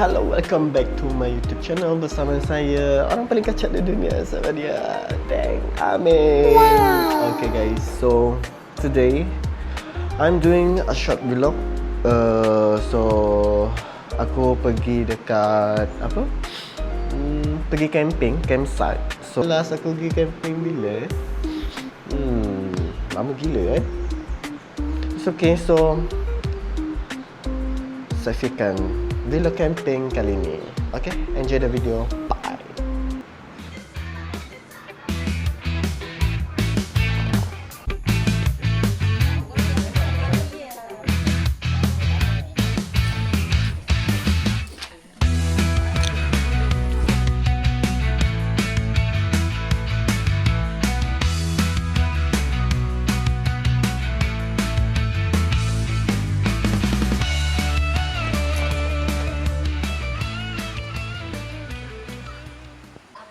Hello, welcome back to my YouTube channel bersama saya, orang paling kacak di dunia, sama dia, Deng Amin. Okay guys, so today I'm doing a short vlog. So aku pergi dekat apa? Pergi camping, campsite. So last aku pergi camping bila? Lama gila It's okay, so saksikan vlog camping kali ni. Okay, enjoy the video. Bye.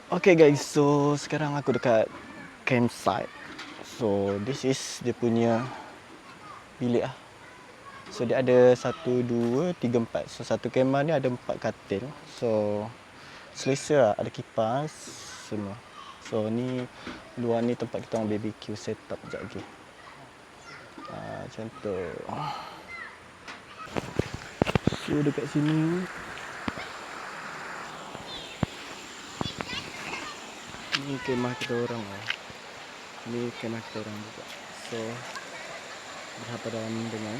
Okay guys, so sekarang aku dekat campsite. So this is dia punya bilik lah. So dia ada 1, 2, 3, 4. So satu kemah ni ada 4 katil. So selesa lah, ada kipas semua. So ni luar ni tempat kita orang BBQ set up sekejap lagi. Macam tu. So dekat sini ni kemah kita orang lah. Ni kemah kita orang juga. So berhadapan dengan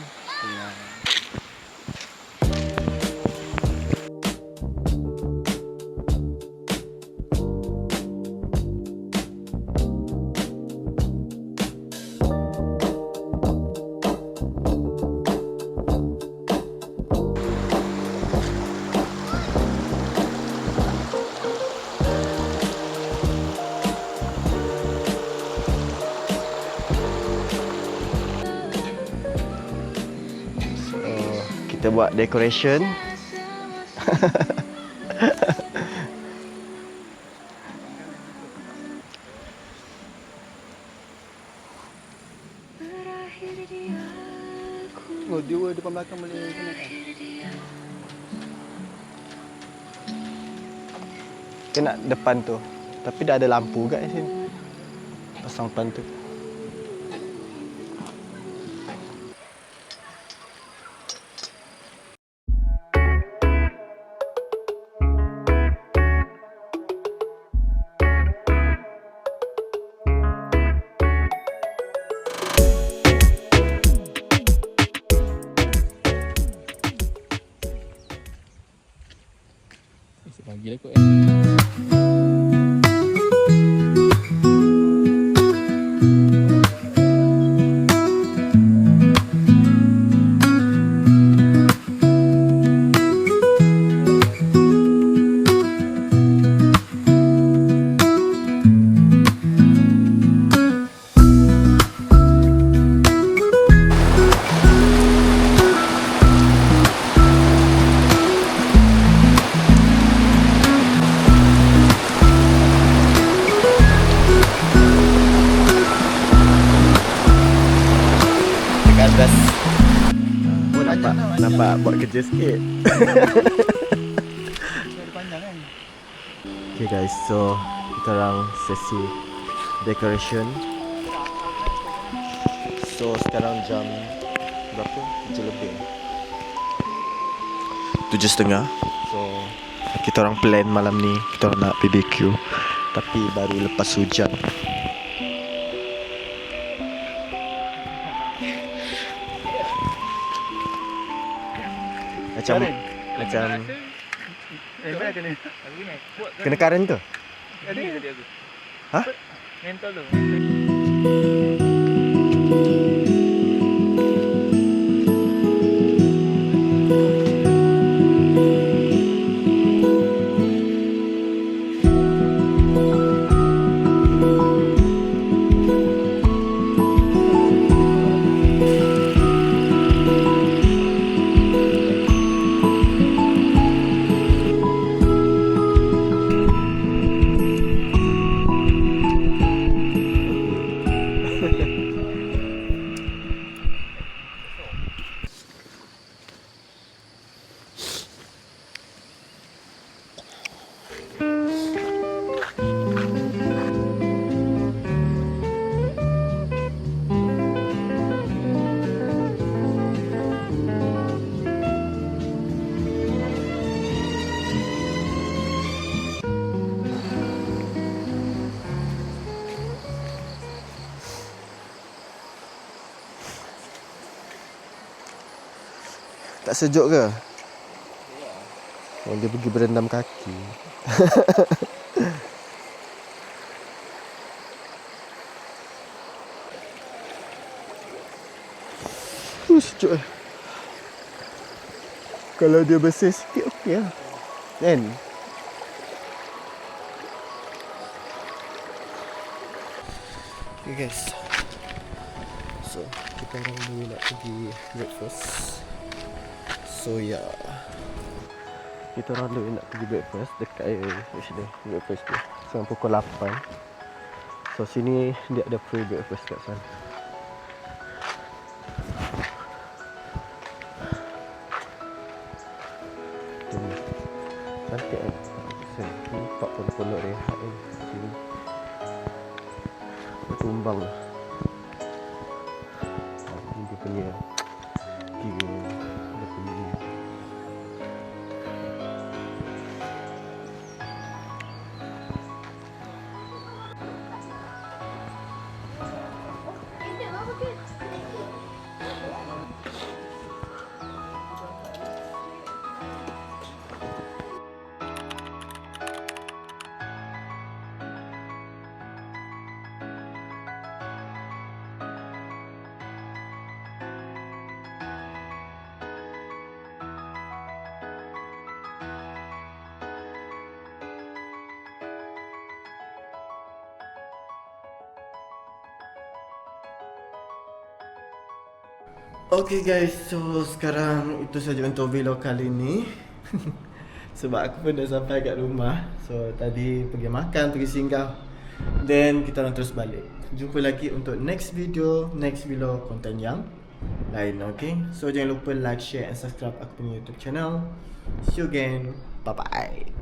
kita buat decoration. Oh, dia depan belakang boleh kena. Kena depan tu. Tapi dah ada lampu kat sini. Pasang depan tu. Pagi lah kot atas. Oh, nampak buat kerja sikit. Okay guys, so kita orang sesi decoration. So sekarang jam berapa? 7 lebih. 7:30. So kita orang plan malam ni kita orang nak BBQ, tapi baru lepas hujan. Macam kena karen tu? Ada tadi aku. Hah? Mental tu. Tak sejuk ke? Oh, dia pergi berendam kaki. Sejuk eh. Kalau dia bersih sikit okey lah. Kan? Okay guys. So, kita orang dulu nak pergi breakfast. So ya. Kita orang dulu nak pergi breakfast dekat sini. Breakfast tu. Sampai pukul 8. So sini dia ada free breakfast kat sana. Cantik kan? Nampak pondok-pondok rehat ni sini. Tumbang. Ini dia punya view. Dia punya view. Okay guys, so sekarang itu saja untuk vlog kali ni. Sebab aku pun dah sampai kat rumah. So tadi pergi makan, pergi singgah. Then kita orang terus balik. Jumpa lagi untuk next video, next vlog konten yang lain, okay? So jangan lupa like, share and subscribe aku punya YouTube channel. See you again. Bye bye.